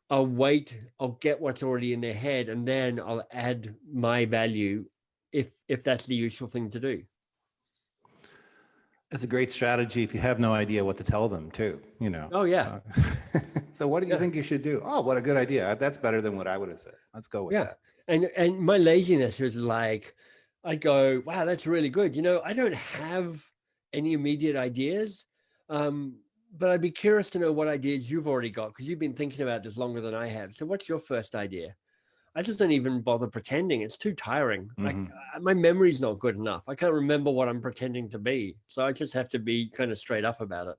I'll get what's already in their head, and then I'll add my value if that's the useful thing to do. It's a great strategy if you have no idea what to tell them too, Oh yeah. So what do you think you should do? Oh, what a good idea. That's better than what I would have said. Let's go with that. And my laziness is like, I go, wow, that's really good. I don't have any immediate ideas, but I'd be curious to know what ideas you've already got, because you've been thinking about this longer than I have. So what's your first idea? I just don't even bother pretending. It's too tiring. Mm-hmm. My memory's not good enough. I can't remember what I'm pretending to be. So I just have to be kind of straight up about it.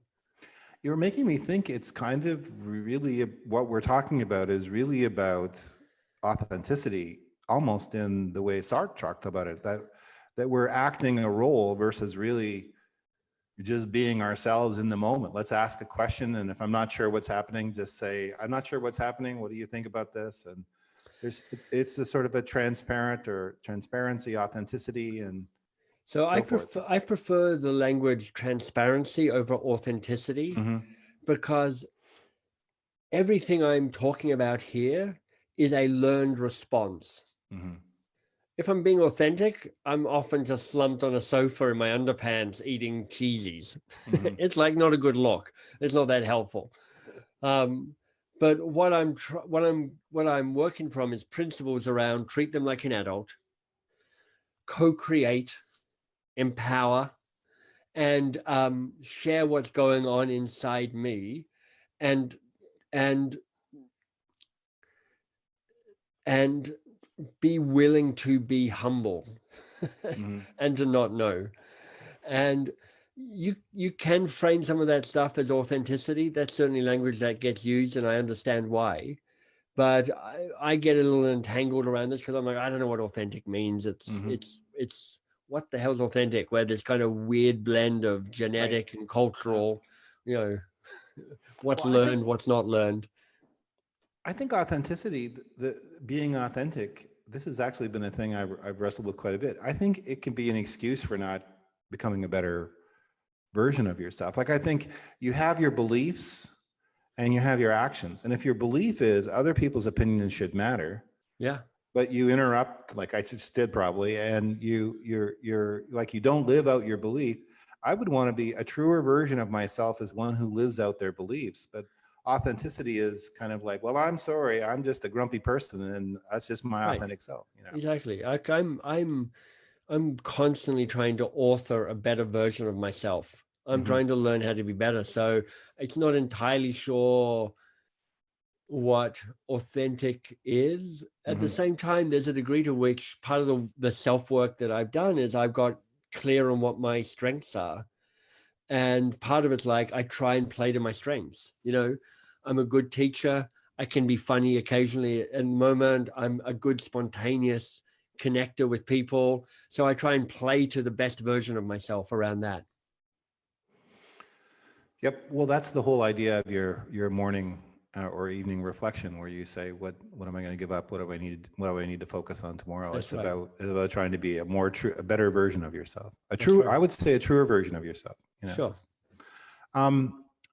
You're making me think it's kind of really what we're talking about is really about authenticity, almost in the way Sartre talked about it, that we're acting a role versus really just being ourselves in the moment. Let's ask a question. And if I'm not sure what's happening, just say, I'm not sure what's happening. What do you think about this? And it's a sort of a transparency, authenticity, and so I forth. prefer the language transparency over authenticity, Mm-hmm. because everything I'm talking about here is a learned response. Mm-hmm. If I'm being authentic, I'm often just slumped on a sofa in my underpants eating cheesies. Mm-hmm. It's like not a good look. It's not that helpful. But what I'm working from is principles around treat them like an adult, co-create, empower, and share what's going on inside me, and be willing to be humble Mm-hmm. and to not know. And you can frame some of that stuff as authenticity. That's certainly language that gets used, and I understand why. But I get a little entangled around this because I'm like, I don't know what authentic means. It's what the hell's authentic? Where there's kind of weird blend of genetic and cultural, what's learned, what's not learned. I think authenticity, the being authentic, this has actually been a thing I've wrestled with quite a bit. I think it can be an excuse for not becoming a better version of yourself. Like, I think you have your beliefs and you have your actions. And if your belief is other people's opinions should matter, yeah, but you interrupt, like I just did probably, and you're like, you don't live out your belief. I would want to be a truer version of myself as one who lives out their beliefs. But authenticity is kind of like, well, I'm sorry, I'm just a grumpy person, and that's just my right. authentic self. You know? Exactly. Like I'm constantly trying to author a better version of myself. I'm trying to learn how to be better. So it's not entirely sure what authentic is. At the same time, there's a degree to which part of the self-work that I've done is I've got clear on what my strengths are. And part of it's like I try and play to my strengths. You know, I'm a good teacher. I can be funny occasionally. At the moment, I'm a good spontaneous connector with people. So I try and play to the best version of myself around that. Yep. Well, that's the whole idea of your morning or evening reflection, where you say, what am I going to give up? What do I need to focus on tomorrow? That's It's right. about trying to be a better version of yourself. Right. I would say a truer version of yourself. You know? Sure.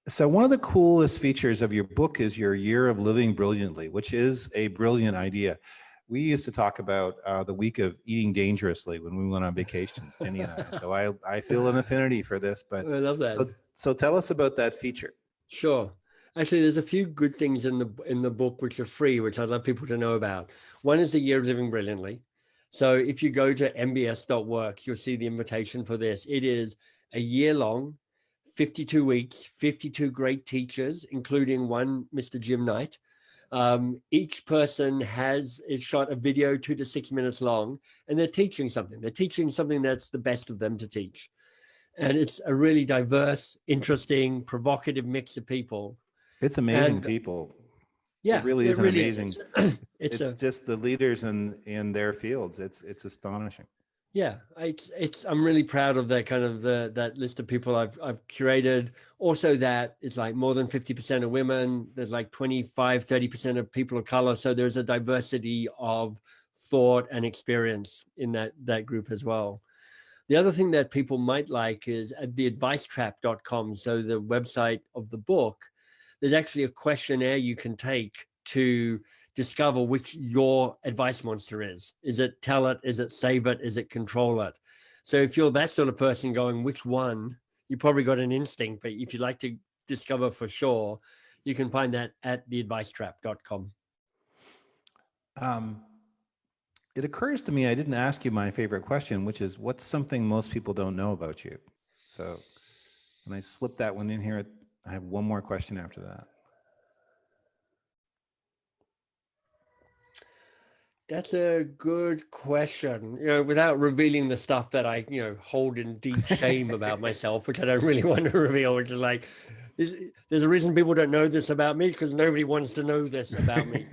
So one of the coolest features of your book is your year of living brilliantly, which is a brilliant idea. We used to talk about the week of eating dangerously when we went on vacations, Jenny and I. So I feel an affinity for this. But I love that. So tell us about that feature. Sure. Actually, there's a few good things in the book which are free, which I'd love people to know about. One is the year of living brilliantly. So if you go to mbs.works, you'll see the invitation for this. It is a year long, 52 weeks, 52 great teachers, including one Mr. Jim Knight. Each person is shot a video 2 to 6 minutes long, and they're teaching something. They're teaching something that's the best of them to teach. And it's a really diverse, interesting, provocative mix of people. It's amazing And people. yeah, It really is an really amazing. It's just the leaders in their fields. It's astonishing. Yeah, I'm really proud of that kind of that list of people I've curated. Also, that it's like more than 50% of women. There's like 25-30% of people of color. So there's a diversity of thought and experience in that group as well. The other thing that people might like is at theadvicetrap.com. So the website of the book, there's actually a questionnaire you can take to discover which your advice monster is. Is it tell it? Is it save it? Is it control it? So if you're that sort of person going, which one, you probably got an instinct, but if you'd like to discover for sure, you can find that at theadvicetrap.com. It occurs to me I didn't ask you my favorite question, which is, what's something most people don't know about you? So when I slip that one in here, I have one more question after that. That's a good question. You know, without revealing the stuff that I, hold in deep shame about myself, which I don't really want to reveal, which is like, there's a reason people don't know this about me, because nobody wants to know this about me.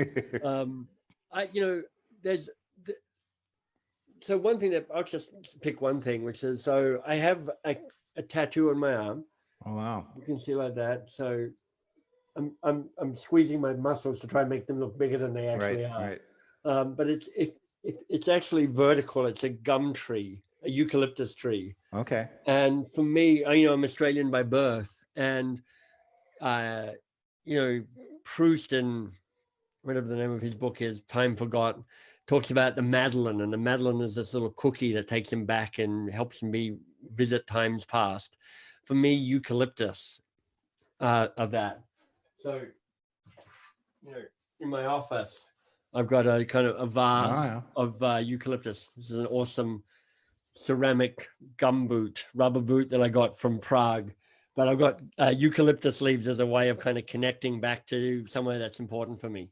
So one thing that I'll just pick one thing, which is, so I have a tattoo on my arm. Oh, wow. You can see like that. So I'm squeezing my muscles to try and make them look bigger than they actually are. Right. But it's actually vertical. It's a gum tree, a eucalyptus tree. Okay. And for me, I'm Australian by birth, and Proust, and whatever the name of his book is, Time Forgotten, talks about the Madeleine, and the Madeleine is this little cookie that takes him back and helps him visit times past. For me, eucalyptus of that. So, in my office, I've got a kind of a vase of eucalyptus. This is an awesome ceramic rubber boot that I got from Prague. But I've got eucalyptus leaves as a way of kind of connecting back to somewhere that's important for me.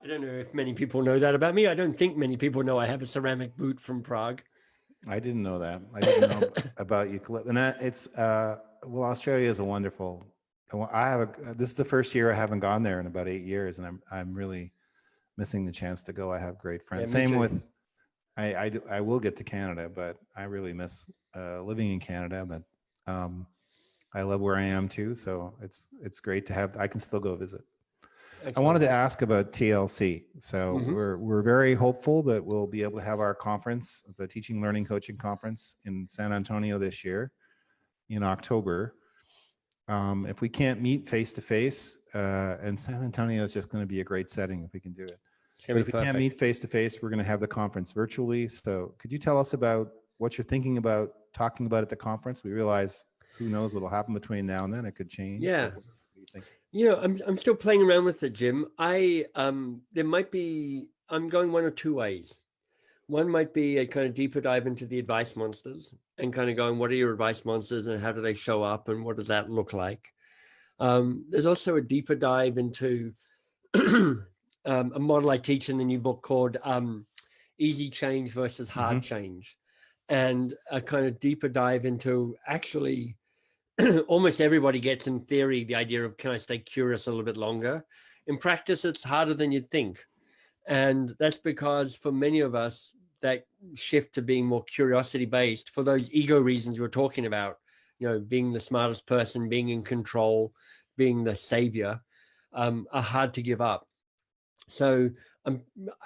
I don't know if many people know that about me. I don't think many people know I have a ceramic boot from Prague. I didn't know that. I didn't know about eucalyptus. And it's, well, Australia is a wonderful, this is the first year I haven't gone there in about 8 years, and I'm really missing the chance to go. I have great friends. Yeah, Same with, I will get to Canada, but I really miss living in Canada, but I love where I am too. So it's great to have, I can still go visit. I wanted to ask about TLC. So we're very hopeful that we'll be able to have our conference, the Teaching Learning Coaching Conference in San Antonio this year in October. If we can't meet face to face, and San Antonio is just going to be a great setting if we can do it. But if we can't meet face to face, we're going to have the conference virtually. So could you tell us about what you're thinking about talking about at the conference? We realize who knows what will happen between now and then. It could change. Yeah. What do you think? I'm still playing around with it, Jim. I'm going one or two ways. One might be a kind of deeper dive into the advice monsters and kind of going, what are your advice monsters and how do they show up and what does that look like? There's also a deeper dive into a model I teach in the new book called Easy Change versus Hard Change, and a kind of deeper dive into actually almost everybody gets in theory the idea of, can I stay curious a little bit longer? In practice, it's harder than you'd think. And that's because for many of us, that shift to being more curiosity based for those ego reasons you were talking about, being the smartest person, being in control, being the savior, are hard to give up. So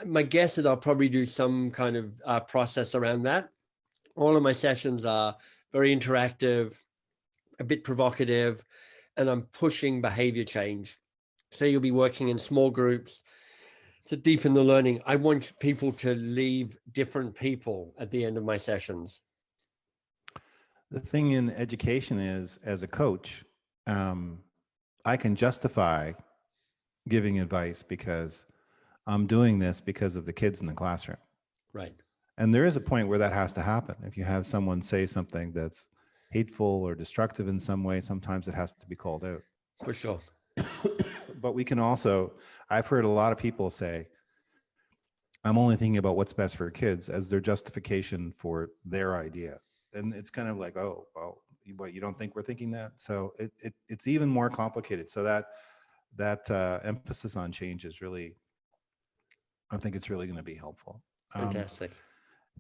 my guess is I'll probably do some kind of process around that. All of my sessions are very interactive, a bit provocative, and I'm pushing behavior change. So you'll be working in small groups to deepen the learning. I want people to leave different people at the end of my sessions. The thing in education is, as a coach, I can justify giving advice because I'm doing this because of the kids in the classroom. Right. And there is a point where that has to happen. If you have someone say something that's hateful or destructive in some way, sometimes it has to be called out. For sure. But we can also, I've heard a lot of people say, I'm only thinking about what's best for kids as their justification for their idea. And it's kind of like, oh, well, what, you don't think we're thinking that? So it's even more complicated. So that emphasis on change is really, I think it's really going to be helpful. Fantastic.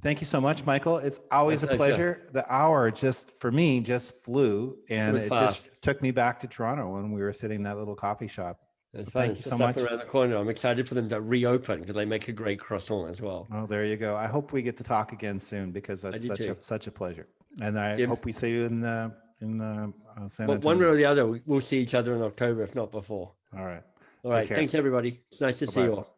Thank you so much, Michael. It's always a pleasure. The hour for me just flew, and it just took me back to Toronto when we were sitting in that little coffee shop. It's fun. Thank you so much. Around the corner. I'm excited for them to reopen because they make a great croissant as well. Oh, there you go. I hope we get to talk again soon because that's such a pleasure. And I hope we see you in San Antonio. One way or the other, we'll see each other in October, if not before. All right. All right. Thanks, everybody. It's nice to see you all.